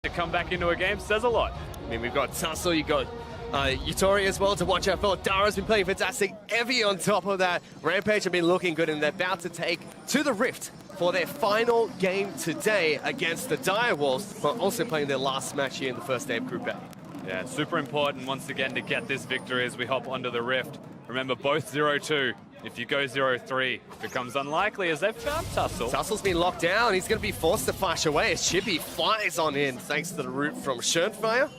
to come back into a game says a lot. I mean, we've got Tussle, you've got Yutori as well to watch out for. Dara's been playing fantastic. Evie on top of that. Rampage have been looking good, and they're about to take to the Rift for their final game today against the Direwolves, but also playing their last match here in the first day of Group A. Yeah, super important once again to get this victory as we hop onto the Rift. Remember, both 0-2. If you go 0-3, becomes unlikely as they've found Tussle. Tussle's been locked down. He's going to be forced to flash away as Chippy flies on in thanks to the root from Schönfire.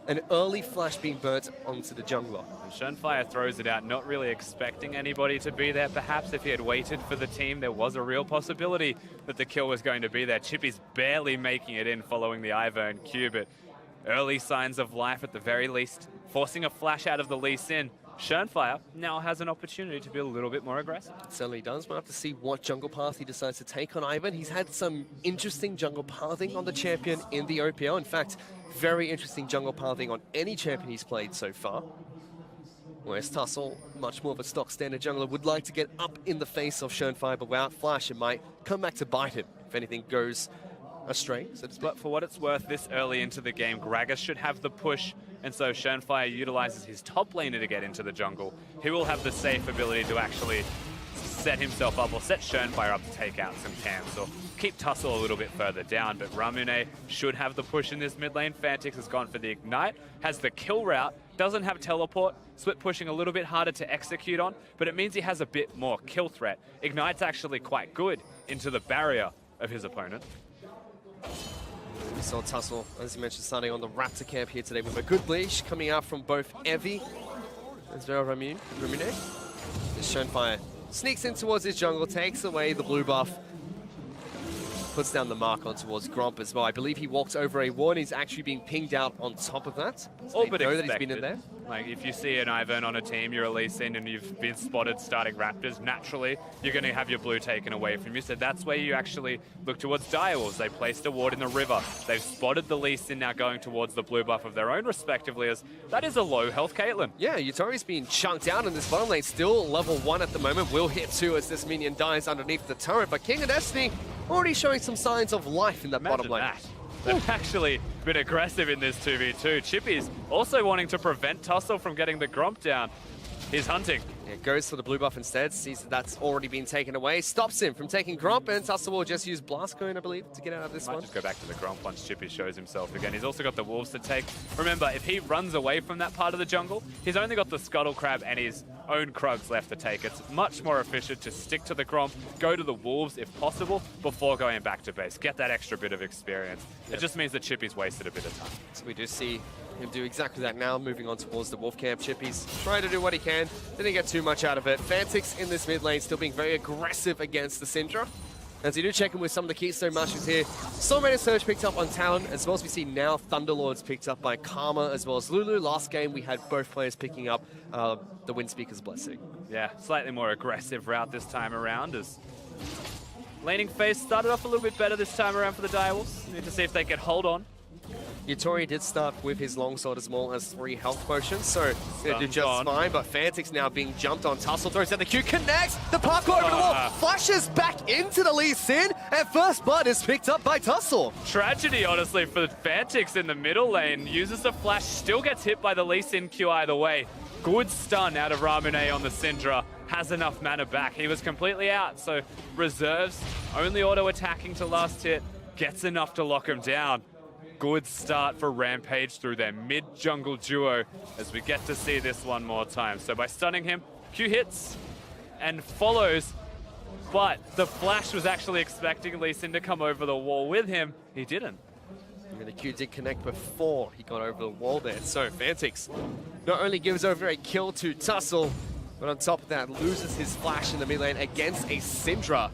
An early flash being burnt onto the jungler. And Schönfire throws it out, not really expecting anybody to be there. Perhaps if he had waited for the team, there was a real possibility that the kill was going to be there. Chippy's barely making it in following the Ivern Q, but early signs of life at the very least, forcing a flash out of the Lee Sin. Schönfire now has an opportunity to be a little bit more aggressive. It certainly does. We'll have to see what jungle path he decides to take on Ivern. He's had some interesting jungle pathing on the champion in the OPL. In fact, very interesting jungle pathing on any champion he's played so far. Whereas Tussle, much more of a stock standard jungler, would like to get up in the face of Schönfire, but without flash, it might come back to bite him if anything goes astray. But for what it's worth, this early into the game, Gragas should have the push, and so Schönfire utilizes his top laner to get into the jungle. He will have the safe ability to actually set himself up, or set Schönfire up to take out some camps, or keep Tussle a little bit further down. But Ramune should have the push in this mid lane. Fantix has gone for the Ignite, has the kill route, doesn't have teleport, split pushing a little bit harder to execute on, but it means he has a bit more kill threat. Ignite's actually quite good into the barrier of his opponent. We saw Tussle, as you mentioned, starting on the Raptor camp here today with a good leash coming out from both Evie as well as Ramune. As Schönfire sneaks in towards his jungle, takes away the blue buff, puts down the mark on towards Gromp as well. I believe he walks over a wall and he's actually being pinged out on top of that. So All but know expected. that he's been in there. Like, if you see an Ivern on a team, you're a Lee Sin, and you've been spotted starting Raptors, naturally, you're going to have your blue taken away from you. So that's where you actually look towards Direwolves. They placed a ward in the river. They've spotted the Lee Sin now going towards the blue buff of their own, respectively, as that is a low health Caitlyn. Yeah, Yutori's been chunked out in this bottom lane. Still level 1 at the moment. Will hit 2 as this minion dies underneath the turret. But King of Destiny already showing some signs of life in that bottom lane. That. They've actually been aggressive in this 2v2. Chippy's also wanting to prevent Tussle from getting the Gromp down. He's hunting. Yeah, goes for the blue buff instead, sees that that's already been taken away, stops him from taking Gromp, and Tussle will just use Blast Cone, I believe, to get out of this Might one. just go back to the Gromp once Chippy shows himself again. He's also got the Wolves to take. Remember, if he runs away from that part of the jungle, he's only got the Scuttle Crab and his own Krugs left to take. It's much more efficient to stick to the Gromp, go to the Wolves if possible, before going back to base. Get that extra bit of experience. Yep. It just means that Chippy's wasted a bit of time. So we do see him do exactly that now, moving on towards the Wolf camp. Chippy's trying to do what he can, didn't get too much out of it. Fantix in this mid lane still being very aggressive against the Syndra. As you do check in with some of the Keystone Mushrooms here, Soulmate and Surge picked up on Talon, as well as we see now Thunderlords picked up by Karma, as well as Lulu. Last game we had both players picking up the Windspeaker's Blessing. Yeah, slightly more aggressive route this time around, as laning phase started off a little bit better this time around for the Direwolves. Need to see if they can hold on. Yutori did start with his longsword as well as 3 health potions, so gonna do just fine, but Fantix now being jumped on. Tussle throws down the Q, connects, the parkour over the wall, flashes back into the Lee Sin, and first blood is picked up by Tussle. Tragedy, honestly, for Fantix in the middle lane. Uses the flash, still gets hit by the Lee Sin Q either way. Good stun out of Ramune on the Syndra. Has enough mana back. He was completely out, so reserves, only auto-attacking to last hit, gets enough to lock him down. Good start for Rampage through their mid-jungle duo as we get to see this one more time. So by stunning him, Q hits and follows, but the flash was actually expecting Lee Sin to come over the wall with him. He didn't. And the Q did connect before he got over the wall there. So Fantix not only gives over a kill to Tussle, but on top of that loses his flash in the mid lane against a Syndra.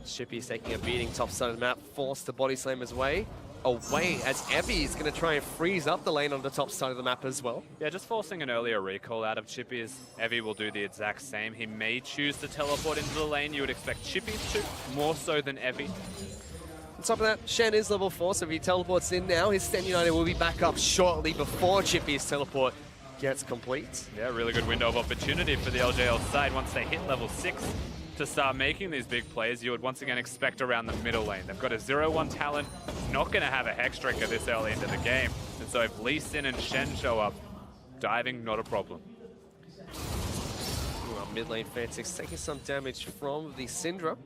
Chippy's taking a beating top side of the map, forced to body slam his way away as Evie is going to try and freeze up the lane on the top side of the map as well. Yeah, just forcing an earlier recall out of Chippy as Evie will do the exact same. He may choose to teleport into the lane. You would expect Chippy to, more so than Evie. On top of that, Shen is level 4, so if he teleports in now, his Sten United will be back up shortly before Chippy's teleport gets complete. Yeah, really good window of opportunity for the LJL side once they hit level 6. to start making these big plays, you would once again expect around the middle lane. They've got a 0-1 Talon, not going to have a Hex Drinker this early into the game. And so if Lee Sin and Shen show up, diving, not a problem. Well, mid lane Fantix taking some damage from the Syndra.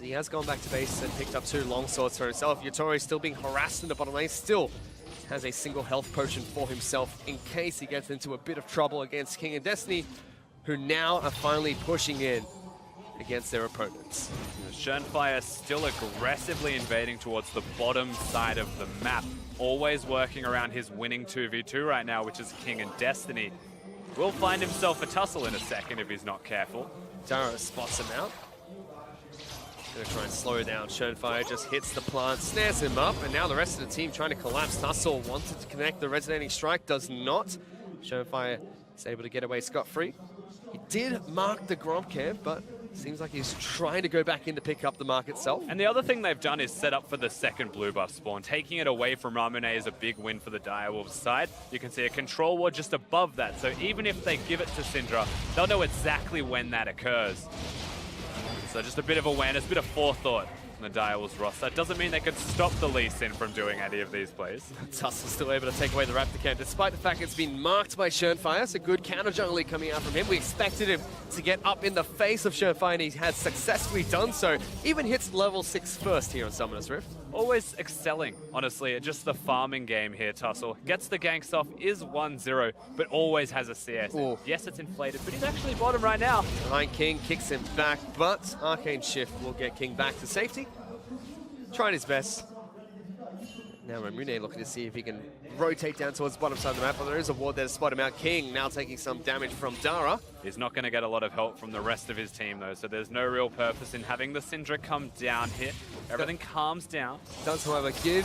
He has gone back to base and picked up 2 long swords for himself. Yutori still being harassed in the bottom lane, still has a single health potion for himself in case he gets into a bit of trouble against King and Destiny, who now are finally pushing in against their opponents. Shenfire still aggressively invading towards the bottom side of the map, always working around his winning 2v2 right now, which is King and Destiny. Will find himself a tussle in a second if he's not careful. Dara spots him out. Gonna try and slow down. Shenfire just hits the plant, snares him up, and now the rest of the team trying to collapse. Tussle wanted to connect the resonating strike, does not. Shenfire is able to get away scot-free. He did mark the Gromp camp, but seems like he's trying to go back in to pick up the mark itself. And the other thing they've done is set up for the second blue buff spawn. Taking it away from Ramune is a big win for the Direwolves side. You can see a control ward just above that, so even if they give it to Syndra, they'll know exactly when that occurs. So just a bit of awareness, a bit of forethought on the Direwolves roster. That doesn't mean they could stop the Lee Sin from doing any of these plays. Tussle's still able to take away the Raptor camp, despite the fact it's been marked by Shenfire. It's a good counter jungle lead coming out from him. We expected him to get up in the face of Shenfire, and he has successfully done so. Even hits level 6 first here on Summoner's Rift. Always excelling, honestly, at just the farming game here, Tussle. Gets the ganks off, is 1-0, but always has a CS. Yes, it's inflated, but he's actually bottom right now. Behind King, kicks him back, but Arcane Shift will get King back to safety. Trying his best. Now Ramune looking to see if he can rotate down towards the bottom side of the map, but there is a ward there to spot him out. King now taking some damage from Dara. He's not going to get a lot of help from the rest of his team, though, so there's no real purpose in having the Syndra come down here. Everything calms down. Does, however, give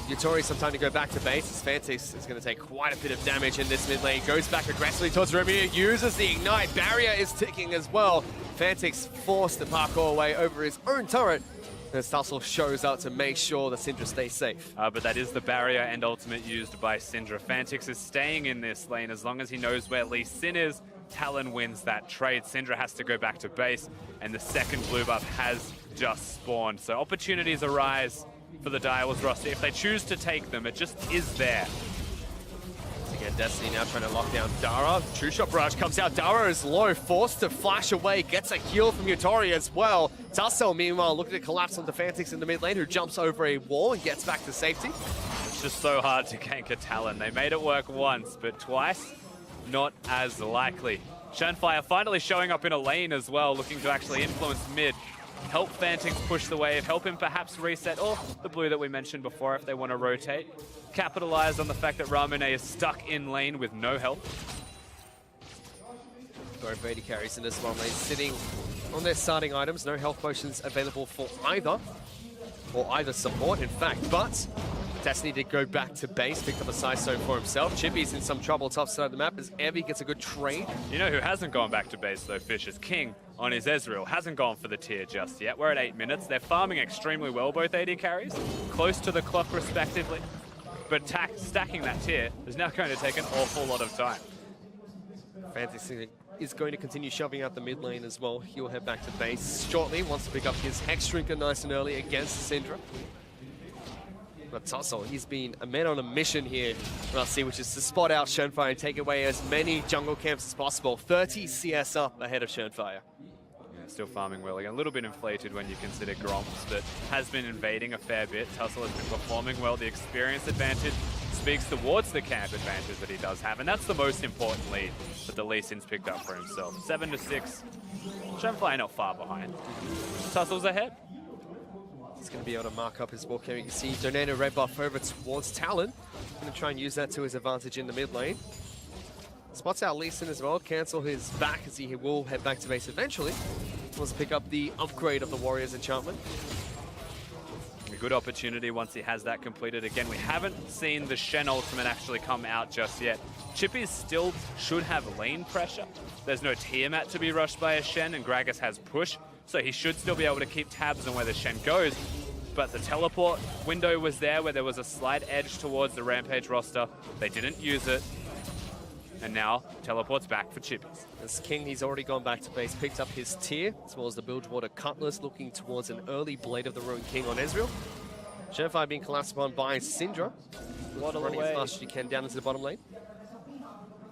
Yutori some time to go back to base, as Fantix is going to take quite a bit of damage in this mid lane. Goes back aggressively towards Ramune, uses the Ignite. Barrier is ticking as well. Fantix forced to parkour away over his own turret, as Tussle shows up to make sure the Syndra stays safe. But that is the barrier and ultimate used by Syndra. Fantix is staying in this lane as long as he knows where Lee Sin is. Talon wins that trade. Syndra has to go back to base, and the second blue buff has just spawned. So opportunities arise for the Direwolves roster. If they choose to take them, it just is there. Again, Destiny now trying to lock down Dara. True Shot Barrage comes out. Dara is low, forced to flash away. Gets a heal from Yutori as well. Tussle, meanwhile, looking to collapse onto Fantix in the mid lane, who jumps over a wall and gets back to safety. It's just so hard to gank a Talon. They made it work once, but twice, not as likely. Shenfire finally showing up in a lane as well, looking to actually influence mid. Help Fantix push the wave, help him perhaps reset, or the blue that we mentioned before if they want to rotate. Capitalize on the fact that Ramune is stuck in lane with no help. Both AD carries in this one lane, sitting on their starting items. No health potions available for either, or either support, in fact. But Destiny did go back to base, picked up a side stone for himself. Chippy's in some trouble top side of the map as Evie gets a good trade. You know who hasn't gone back to base though, Fish, is King on his Ezreal. Hasn't gone for the tier just yet. We're at 8 minutes. They're farming extremely well, both AD carries, close to the clock respectively. But stacking that tier is now going to take an awful lot of time. Fantix is going to continue shoving out the mid lane as well. He'll head back to base shortly, wants to pick up his Hex Drinker nice and early against Syndra. But Tussle, he's been a man on a mission here, which is to spot out Shenfire and take away as many jungle camps as possible. 30 CS up ahead of Shenfire. Yeah, still farming well again. A little bit inflated when you consider Gromps, but has been invading a fair bit. Tussle has been performing well. The experience advantage speaks towards the camp advantage that he does have, and that's the most important lead that the Lee Sin's picked up for himself. 7-6. Shenfire not far behind. Tussle's ahead. He's going to be able to mark up his walk here. You can see Donata red buff over towards Talon. Going to try and use that to his advantage in the mid lane. Spots out Lee Sin as well. Cancel his back as he will head back to base eventually. Wants to pick up the upgrade of the Warrior's enchantment. A good opportunity once he has that completed. Again, we haven't seen the Shen ultimate actually come out just yet. Chippy still should have lane pressure. There's no Tiamat to be rushed by a Shen, and Gragas has push. So he should still be able to keep tabs on where the Shen goes. But the teleport window was there where there was a slight edge towards the Rampage roster. They didn't use it. and now teleports back for Chippies. As King, he's already gone back to base, picked up his tier, as well as the Bilgewater Cutlass, looking towards an early Blade of the Ruined King on Ezreal. Shenfire being collapsed upon by Syndra. Running as fast as you can down into the bottom lane.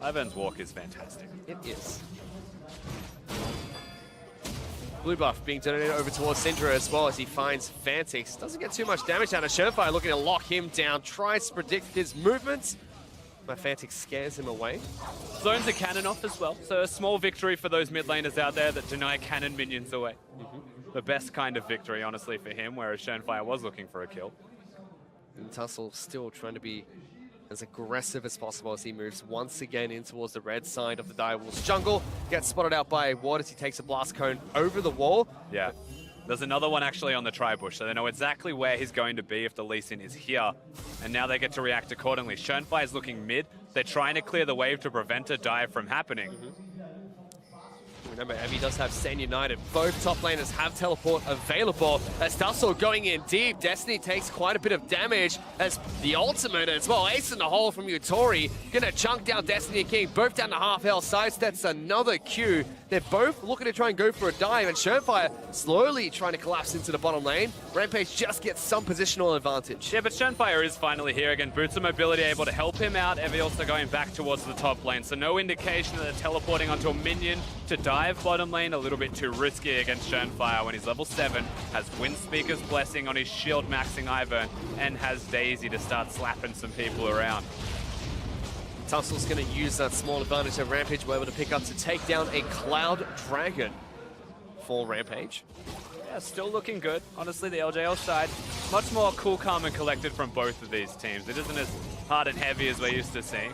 Ivern's walk is fantastic. It is. Blue buff being donated over towards Syndra as well as he finds Fantix. Doesn't get too much damage out of Shenfire, looking to lock him down, tries to predict his movements, but Fantix scares him away. Zones a cannon off as well, so a small victory for those mid laners out there that deny cannon minions away. The best kind of victory, honestly, for him, whereas Shenfire was looking for a kill. And Tussle still trying to be as aggressive as possible as he moves once again in towards the red side of the Direwolves jungle. Gets spotted out by Ward as he takes a blast cone over the wall. Yeah. There's another one actually on the tri-bush, so they know exactly where he's going to be if the Lee Sin is here. And now they get to react accordingly. Shenfire is looking mid. They're trying to clear the wave to prevent a dive from happening. Remember, Evie does have Stand United. Both top laners have teleport available. As Tussle going in deep, Destiny takes quite a bit of damage as the ultimate as well. Ace in the hole from Yutori. Gonna chunk down Destiny and King, both down to half health. Sidesteps another Q. They're both looking to try and go for a dive, and Shenfire slowly trying to collapse into the bottom lane. Rampage just gets some positional advantage. Yeah, but Shenfire is finally here again. Boots of mobility able to help him out. Evie also going back towards the top lane, so no indication that they're teleporting onto a minion to dive bottom lane. A little bit too risky against Shenfire when he's level 7, has Windspeaker's Blessing on his shield maxing Ivern, and has Daisy to start slapping some people around. Tussle's going to use that small advantage that Rampage were able to pick up to take down a Cloud Dragon for Rampage. Yeah, still looking good. Honestly, the LJL side, much more cool, calm, and collected from both of these teams. It isn't as hard and heavy as we're used to seeing.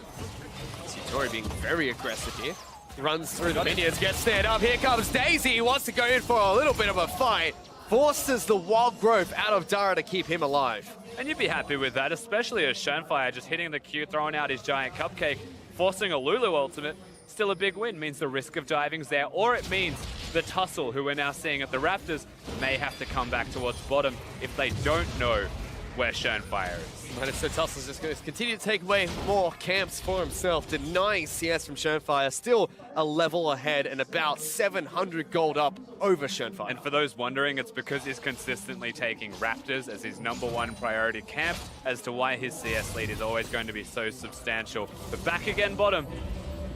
Yutori being very aggressive here. Runs through the minions, gets stand up. Here comes Daisy. He wants to go in for a little bit of a fight. Forces the wild growth out of Dara to keep him alive. And you'd be happy with that, especially as Shenfire just hitting the Q, throwing out his giant cupcake, forcing a Lulu ultimate. Still a big win, means the risk of diving's there, or it means the Tussle, who we're now seeing at the Raptors, may have to come back towards bottom if they don't know where Shenfire is. But so Tussle's just going to continue to take away more camps for himself, denying CS from Shenfire. Still a level ahead and about 700 gold up over Shenfire. And for those wondering, it's because he's consistently taking Raptors as his #1 priority camp as to why his CS lead is always going to be so substantial. But back again bottom.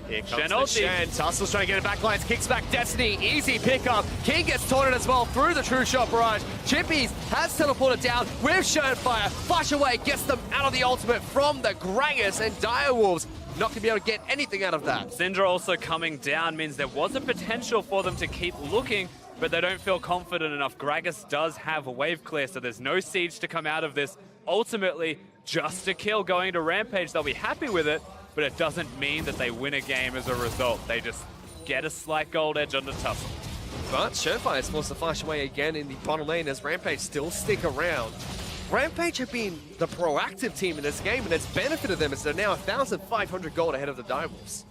Here comes Shen. Tussle's trying to get it back lines, kicks back Destiny, easy pickup. King gets taunted as well through the True Shot barrage. Chippies has teleported down with Shenfire. Flash away, gets them out of the ultimate from the Gragas, and Direwolves not going to be able to get anything out of that. Syndra also coming down means there was a potential for them to keep looking, but they don't feel confident enough. Gragas does have a wave clear, so there's no siege to come out of this. Ultimately, just a kill going to Rampage. They'll be happy with it, but it doesn't mean that they win a game as a result. They just get a slight gold edge on the Tussle. But Shenfire is forced to flash away again in the bottom lane as Rampage still stick around. Rampage have been the proactive team in this game, and it's benefited them as they're now 1,500 gold ahead of the Direwolves.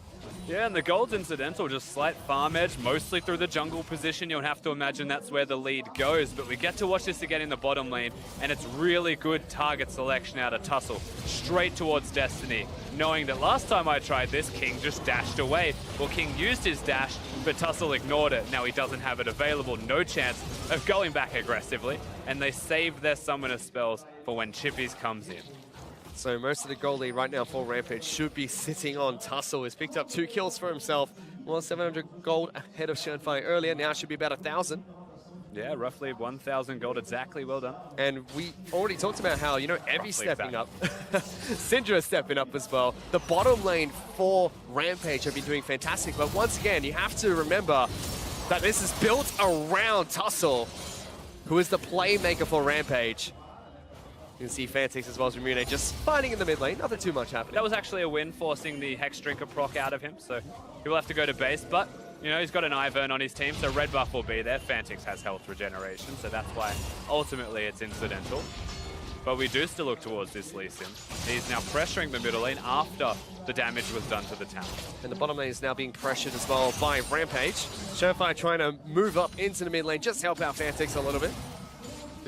Yeah, and the gold's incidental, just slight farm edge, mostly through the jungle position. You'll have to imagine that's where the lead goes, but we get to watch this again in the bottom lane, and it's really good target selection out of Tussle, straight towards Destiny, knowing that last time I tried this, King just dashed away. Well, King used his dash, but Tussle ignored it. Now he doesn't have it available, no chance of going back aggressively, and they saved their summoner spells for when Chippies comes in. So most of the gold lead right now for Rampage should be sitting on Tussle. He's picked up 2 kills for himself. Well, 700 gold ahead of Shenfire earlier. Now should be about 1,000. Yeah, roughly 1,000 gold exactly. Well done. And we already talked about how, you know, Evie's stepping up. Syndra stepping up as well. The bottom lane for Rampage have been doing fantastic. But once again, you have to remember that this is built around Tussle, who is the playmaker for Rampage. You can see Fantix as well as Remune just fighting in the mid lane. Nothing too much happening. That was actually a win, forcing the Hex Drinker proc out of him, so he will have to go to base. But, you know, he's got an Ivern on his team, so red buff will be there. Fantix has health regeneration, so that's why ultimately it's incidental. But we do still look towards this Lee Sin. He's now pressuring the middle lane after the damage was done to the tower. And the bottom lane is now being pressured as well by Rampage. Shenfire trying to move up into the mid lane, just help out Fantix a little bit.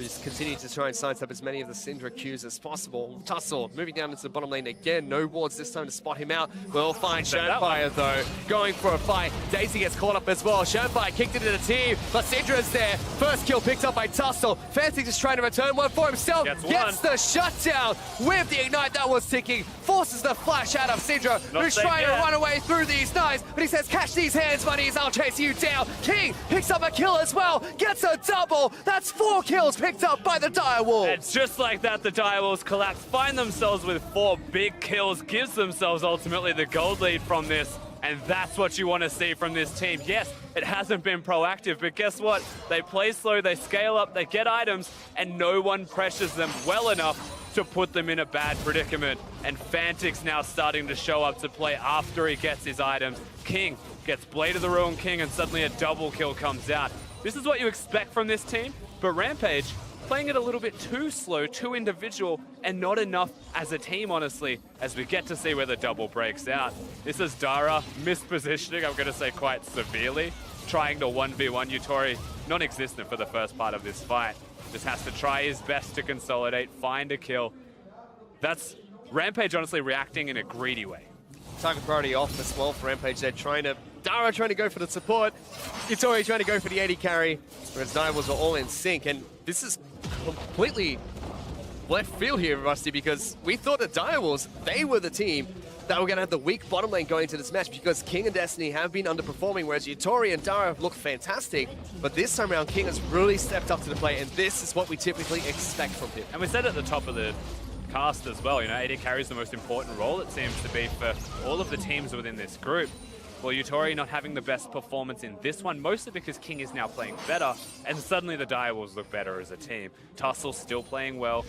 who's continuing to try and sidestep as many of the Syndra Qs as possible. Tussle moving down into the bottom lane again. No wards this time to spot him out. We'll find Shernfire though, going for a fight. Daisy gets caught up as well. Shernfire kicked it into the team, but Syndra's there. First kill picked up by Tussle. Fancy just trying to return one for himself. Gets the shutdown with the ignite that was ticking. Forces the flash out of Syndra, who's trying to run away through these knives, but he says, catch these hands, buddies, I'll chase you down. King picks up a kill as well, gets a double. That's 4 kills picked up by the Direwolves. And just like that, the Direwolves collapse, find themselves with 4 big kills, gives themselves ultimately the gold lead from this. And that's what you want to see from this team. Yes, it hasn't been proactive, but guess what? They play slow, they scale up, they get items, and no one pressures them well enough to put them in a bad predicament. And Fantic's now starting to show up to play after he gets his items. King gets Blade of the Ruined King, and suddenly a double kill comes out. This is what you expect from this team, but Rampage playing it a little bit too slow, too individual, and not enough as a team, honestly, as we get to see where the double breaks out. This is Dara mispositioning, I'm going to say quite severely, trying to 1v1 Yutori, non-existent for the first part of this fight. Just has to try his best to consolidate, find a kill. That's Rampage honestly reacting in a greedy way. Target priority off as well for Rampage. They're Dara trying to go for the support, Yutori trying to go for the AD carry, whereas Direwolves are all in sync. And this is completely left field here, Rusty, because we thought that Direwolves, they were the team that were going to have the weak bottom lane going into this match, because King and Destiny have been underperforming, whereas Yutori and Dara look fantastic. But this time around, King has really stepped up to the plate, and this is what we typically expect from him. And we said at the top of the cast as well, you know, AD carries the most important role, it seems to be, for all of the teams within this group. Well, Yutori not having the best performance in this one, mostly because King is now playing better, and suddenly the Direwolves look better as a team. Tussle's still playing well.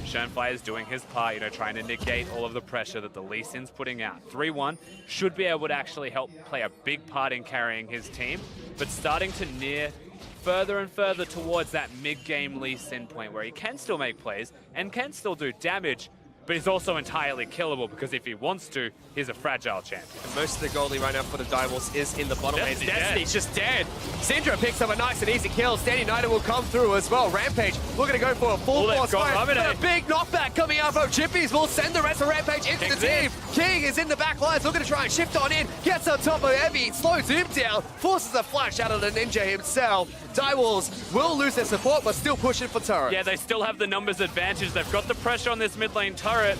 Shernfire is doing his part, you know, trying to negate all of the pressure that the Lee Sin's putting out. 3-1 should be able to actually help play a big part in carrying his team, but starting to near further and further towards that mid-game Lee Sin point where he can still make plays and can still do damage, but he's also entirely killable, because if he wants to, he's a fragile champion. And most of the goalie right now for the Direwolves is in the bottom lane. Destiny's just dead. Syndra picks up a nice and easy kill. Stand United will come through as well. Rampage looking to go for a full force fight. But a big knockback coming out from Chippies will send the rest of Rampage into the team. King is in the back lines, looking to try and shift on in. Gets on top of Evie, slows him down, forces a flash out of the ninja himself. Direwolves will lose their support, but still pushing for turret. Yeah, they still have the numbers advantage. They've got the pressure on this mid lane turret,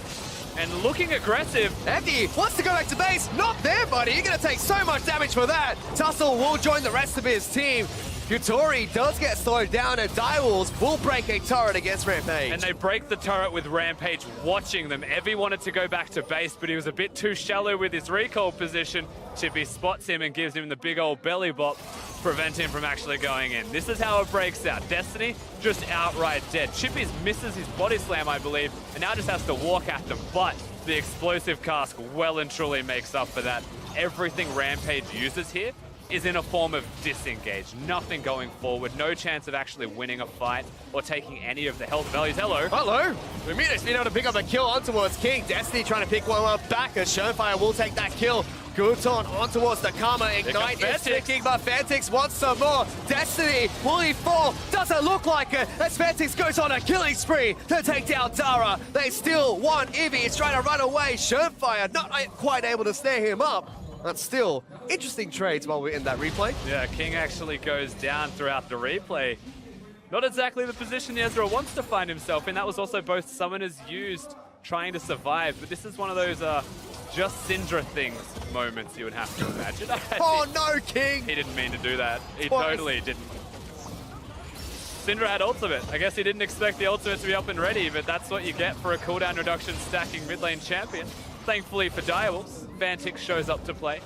and looking aggressive. Evie wants to go back to base. Not there, buddy. You're going to take so much damage for that. Tussle will join the rest of his team. Yutori does get slowed down, and Direwolves will break a turret against Rampage. And they break the turret with Rampage watching them. Evie wanted to go back to base, but he was a bit too shallow with his recall position. Chippy spots him and gives him the big old belly bop, prevent him from actually going in. This is how it breaks out. Destiny just outright dead. Chippy misses his body slam, I believe, and now just has to walk at them. But the explosive cask well and truly makes up for that. Everything Rampage uses here is in a form of disengage. Nothing going forward. No chance of actually winning a fight or taking any of the health values. Hello. Hello. Ramirez been able to pick up a kill on towards King. Destiny trying to pick one up back as Shernfire will take that kill. Guton on towards the Karma. Ignite is sticking, but Fantix wants some more. Destiny, will he fall? Doesn't look like it, as Fantix goes on a killing spree to take down Dara. They still want Ivy. He's trying to run away. Shernfire not quite able to snare him up. But still, interesting trades while we're in that replay. Yeah, King actually goes down throughout the replay. Not exactly the position Ezra wants to find himself in. That was also both summoners used trying to survive, but this is one of those just Syndra things moments you would have to imagine. Oh no, King! He didn't mean to do that. He totally didn't. Syndra had ultimate. I guess he didn't expect the ultimate to be up and ready, but that's what you get for a cooldown reduction stacking mid lane champion. Thankfully for Direwolves, Fantix shows up to play.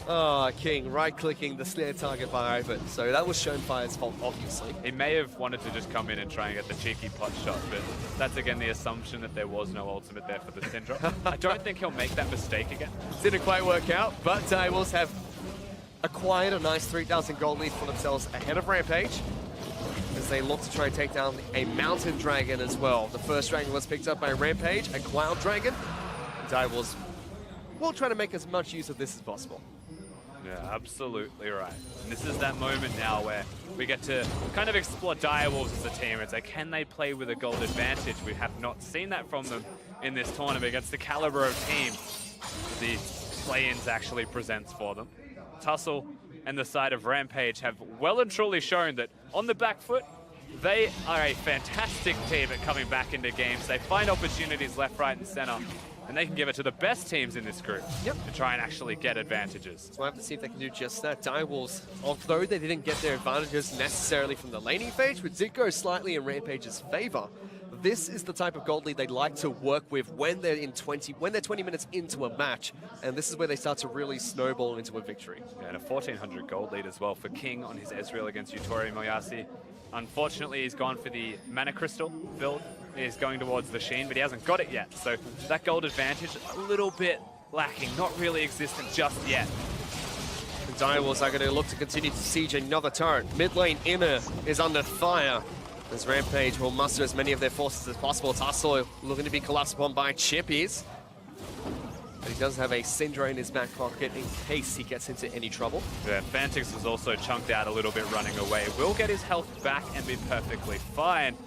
Oh, King right-clicking the snare target by Ivan. So that was Shernfire's fault, obviously. He may have wanted to just come in and try and get the cheeky pot shot, but that's again the assumption that there was no ultimate there for the Syndra. I don't think he'll make that mistake again. Didn't quite work out, but Direwolves have acquired a nice 3,000 gold lead for themselves ahead of Rampage, as they look to try and take down a mountain dragon as well. The first dragon was picked up by Rampage, a cloud dragon. Direwolves will try to make as much use of this as possible. Yeah, absolutely right. And this is that moment now where we get to kind of explore Direwolves as a team and say, can they play with a gold advantage? We have not seen that from them in this tournament against the caliber of team the play-ins actually presents for them. Tussle and the side of Rampage have well and truly shown that on the back foot, they are a fantastic team at coming back into games. They find opportunities left, right, and center, and they can give it to the best teams in this group to try and actually get advantages. So we'll have to see if they can do just that. Direwolves, although they didn't get their advantages necessarily from the laning phase, which did go slightly in Rampage's favor, this is the type of gold lead they like to work with when they're 20 minutes into a match, and this is where they start to really snowball into a victory. Yeah, and a 1400 gold lead as well for King on his Ezreal against Yutori Moyasi. Unfortunately, he's gone for the Mana Crystal build. He's going towards the Sheen, but he hasn't got it yet. So that gold advantage, a little bit lacking, not really existent just yet. The Direwolves are going to look to continue to siege another turret. Mid lane, Inner is under fire, as Rampage will muster as many of their forces as possible. Tussle looking to be collapsed upon by Chippies. But he does have a Syndra in his back pocket in case he gets into any trouble. Yeah, Fantix was also chunked out a little bit running away. Will get his health back and be perfectly fine.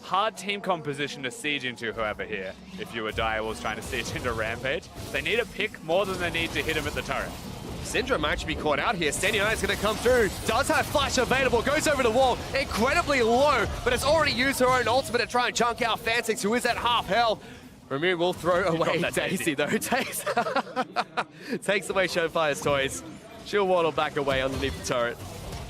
Hard team composition to siege into, however, here. If you were Direwolves trying to siege into Rampage, they need a pick more than they need to hit him at the turret. Syndra might actually be caught out here. Standing Eye is going to come through. Does have flash available. Goes over the wall. Incredibly low, but has already used her own ultimate to try and chunk out Fantix, who is at half health. Ramu will throw away Daisy, though. Takes away Shonefire's toys. She'll waddle back away underneath the turret.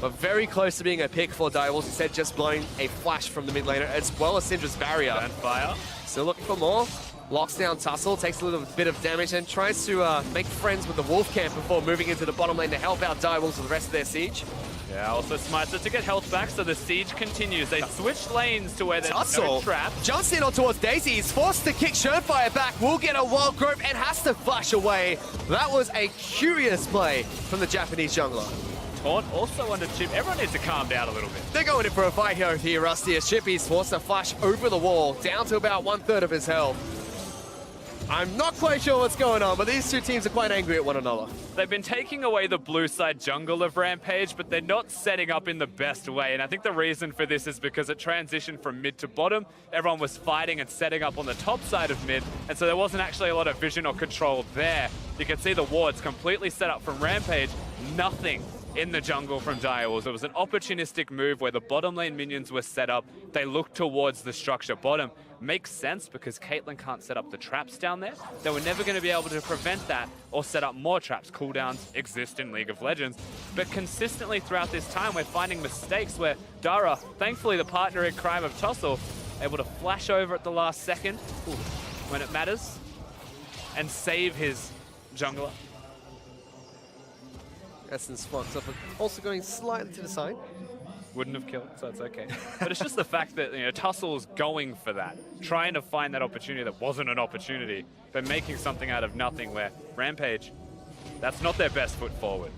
But very close to being a pick for Direwolves. Instead, just blowing a flash from the mid laner, as well as Syndra's barrier. And fire. Still looking for more. Locks down Tussle, takes a little bit of damage, and tries to make friends with the Wolf Camp before moving into the bottom lane to help out Direwolves with the rest of their siege. Yeah, also smites it to get health back, so the siege continues. They switch lanes to where there's Tussle no trap. jumps in on towards Daisy. He's forced to kick Surnefire back. Will get a wild growth and has to flash away. That was a curious play from the Japanese jungler. Taunt also under Chip. Everyone needs to calm down a little bit. They're going in for a fight here, Rusty, as Chippy's forced to flash over the wall, down to about 1/3 of his health. I'm not quite sure what's going on, but these two teams are quite angry at one another. They've been taking away the blue side jungle of Rampage, but they're not setting up in the best way. And I think the reason for this is because it transitioned from mid to bottom. Everyone was fighting and setting up on the top side of mid, and so there wasn't actually a lot of vision or control there. You can see the wards completely set up from Rampage. Nothing in the jungle from Direwolves. It was an opportunistic move where the bottom lane minions were set up. They looked towards the structure bottom. Makes sense because Caitlyn can't set up the traps down there. They were never going to be able to prevent that or set up more traps. Cooldowns exist in League of Legends. But consistently throughout this time, we're finding mistakes where Dara, thankfully the partner in crime of Tussle, able to flash over at the last second when it matters and save his jungler. Essence fucked up, but also going slightly to the side. Wouldn't have killed, so it's okay. But it's just the fact that, you know, Tussle's going for that, trying to find that opportunity that wasn't an opportunity, but making something out of nothing where Rampage, that's not their best foot forward.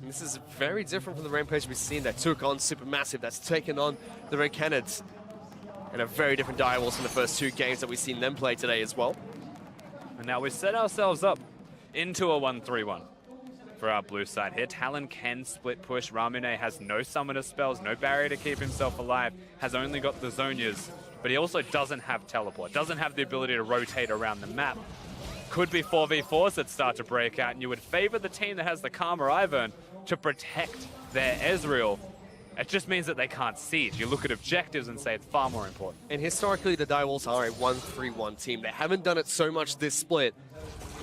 And this is very different from the Rampage we've seen that took on Supermassive, that's taken on the Red Canids, and a very different Direwolves from the first two games that we've seen them play today as well. And now we've set ourselves up into a 1-3-1. For our blue side here, Talon can split push. Ramune has no summoner spells, no barrier to keep himself alive, has only got the Zonias, but he also doesn't have teleport, doesn't have the ability to rotate around the map. Could be 4v4s that start to break out, and you would favor the team that has the Karma Ivern to protect their Ezreal. It just means that they can't siege. You look at objectives and say it's far more important. And historically, the Direwolves are a 1-3-1 team. They haven't done it so much this split,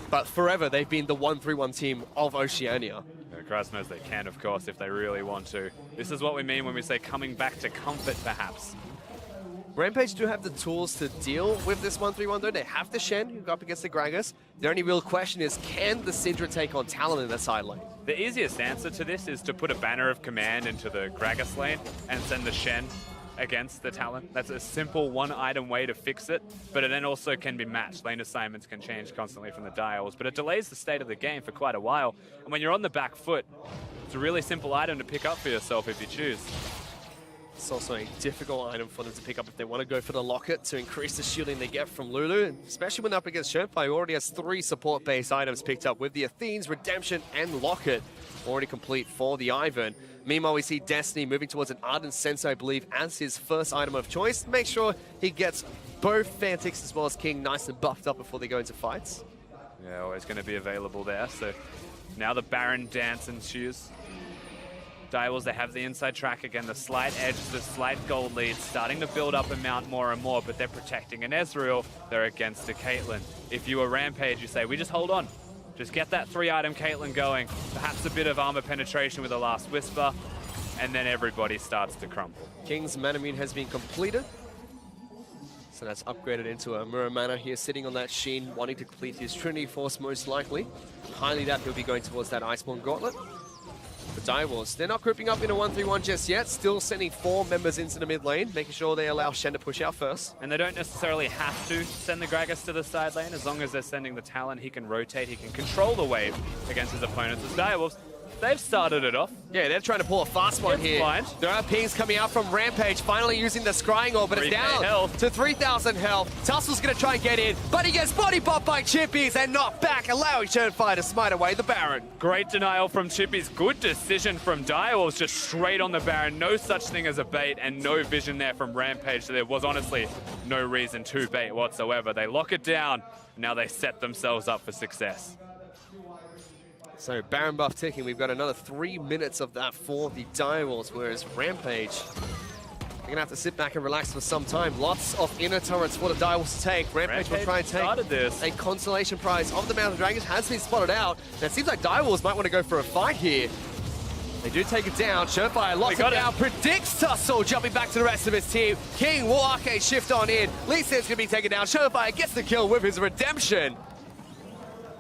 but forever they've been the 1-3-1 team of Oceania. Christ knows they can, of course, if they really want to. This is what we mean when we say coming back to comfort, perhaps. Rampage do have the tools to deal with this 1-3-1 though. They have the Shen, who go up against the Gragas. The only real question is, can the Syndra take on Talon in the side lane? The easiest answer to this is to put a banner of command into the Gragas lane and send the Shen against the Talon. That's a simple one-item way to fix it, but it then also can be matched. Lane assignments can change constantly from the Direwolves, but it delays the state of the game for quite a while. And when you're on the back foot, it's a really simple item to pick up for yourself if you choose. It's also a difficult item for them to pick up if they want to go for the locket to increase the shielding they get from Lulu, and especially when up against maq, who already has 3 support-based items picked up with the Athene's Redemption and Locket already complete for the Ivan. Meanwhile, we see Destiny moving towards an Ardent Sensor, I believe, as his first item of choice. Make sure he gets both Fantix as well as King nice and buffed up before they go into fights. Yeah, always going to be available there. So now the Baron dance ensues. Direwolves, they have the inside track again, the slight edge, the slight gold lead, starting to build up and mount more and more, but they're protecting an Ezreal, they're against a Caitlyn. If you were Rampage, you say, we just hold on. Just get that 3-item Caitlyn going, perhaps a bit of armor penetration with the Last Whisper, and then everybody starts to crumble. King's Manamune has been completed. So that's upgraded into a Mirror Mana here, sitting on that Sheen, wanting to complete his Trinity Force most likely. Highly doubt he'll be going towards that Iceborne Gauntlet. The Direwolves, they're not grouping up in a 1-3-1 just yet, still sending 4 members into the mid lane, making sure they allow Shen to push out first. And they don't necessarily have to send the Gragas to the side lane. As long as they're sending the Talon, he can rotate, he can control the wave against his opponents. The Direwolves, they've started it off. Yeah, they're trying to pull a fast one here. Blind. There are pings coming out from Rampage, finally using the Scrying Orb, but it's down health. to 3,000 health. Tussel's going to try and get in, but he gets body popped by Chippies and knocked back, allowing Shenfire to smite away the Baron. Great denial from Chippies. Good decision from Direwolves, just straight on the Baron. No such thing as a bait and no vision there from Rampage. So there was honestly no reason to bait whatsoever. They lock it down. Now they set themselves up for success. So Baron buff ticking, we've got another 3 minutes of that for the Direwolves, whereas Rampage, they're gonna have to sit back and relax for some time. Lots of inner turrets for the Direwolves to take. Rampage will try and take a consolation prize of the Mountain Dragons, has been spotted out. And it seems like Direwolves might want to go for a fight here. They do take it down. Surefire locks it down, predicts Tussle, jumping back to the rest of his team. King will arcade shift on in. Lee Sin's gonna be taken down. Surefire gets the kill with his redemption.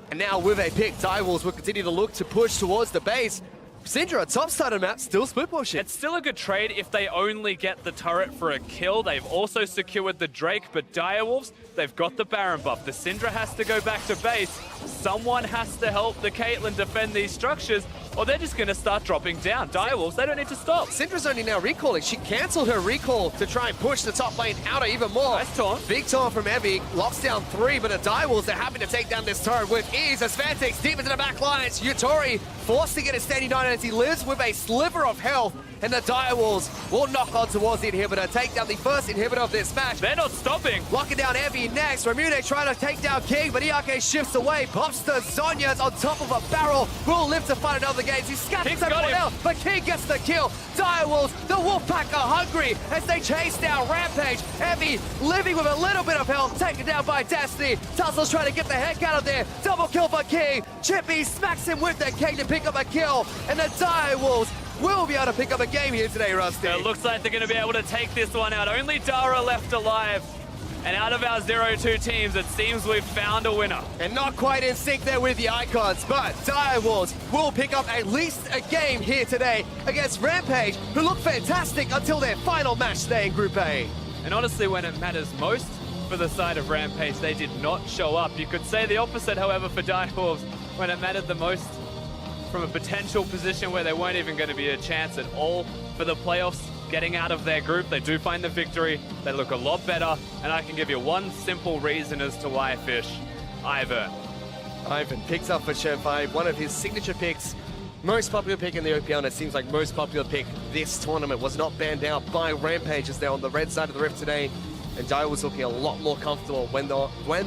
And now with a pick, Direwolves will continue to look to push towards the base. Syndra, top side of the map, still split pushing. It's still a good trade if they only get the turret for a kill. They've also secured the Drake, but Direwolves, they've got the Baron buff. The Syndra has to go back to base. Someone has to help the Caitlyn defend these structures, or they're just going to start dropping down. Direwolves, they don't need to stop. Syndra's only now recalling. She cancelled her recall to try and push the top lane outer even more. Nice taunt. Big taunt from Evie, locks down 3, but the Direwolves are happy to take down this turret with ease as Fantix deep into the back line. It's Yutori forced to get a standing down as he lives with a sliver of health, and the Direwolves will knock on towards the inhibitor, take down the first inhibitor of this match. They're not stopping. Locking down Evie next. Ramune trying to take down King, but Iake shifts away. Pops to Sonya's on top of a barrel. Will live to fight another game. He scatters everyone else, but King gets the kill. Direwolves, the Wolfpack are hungry as they chase down Rampage. Evie living with a little bit of health, taken down by Destiny. Tussle's trying to get the heck out of there. Double kill for King. Chippy smacks him with the King to pick up a kill, and the Direwolves will be able to pick up a game here today, Rusty. It looks like they're going to be able to take this one out. Only Dara left alive. And out of our 0-2 teams, it seems we've found a winner. And not quite in sync there with the Icons, but Direwolves will pick up at least a game here today against Rampage, who look fantastic until their final match today in Group A. And honestly, when it matters most for the side of Rampage, they did not show up. You could say the opposite, however, for Direwolves, when it mattered the most from a potential position where there weren't even going to be a chance at all for the playoffs. Getting out of their group, they do find the victory. They look a lot better, and I can give you one simple reason as to why Fish. Ivan picks up for Shenfire, one of his signature picks. Most popular pick in the OPL, and it seems like most popular pick this tournament, was not banned out by Rampage as they're on the red side of the Rift today. And Direwolves looking a lot more comfortable when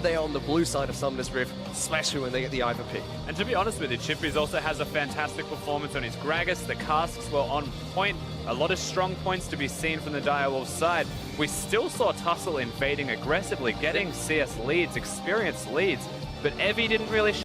they're on the blue side of Summoner's Rift, especially when they get the Ivan pick. And to be honest with you, Chippy's also has a fantastic performance on his Gragas. The casks were on point. A lot of strong points to be seen from the Direwolves side. We still saw Tussle invading aggressively, getting CS leads, experience leads, but Evie didn't really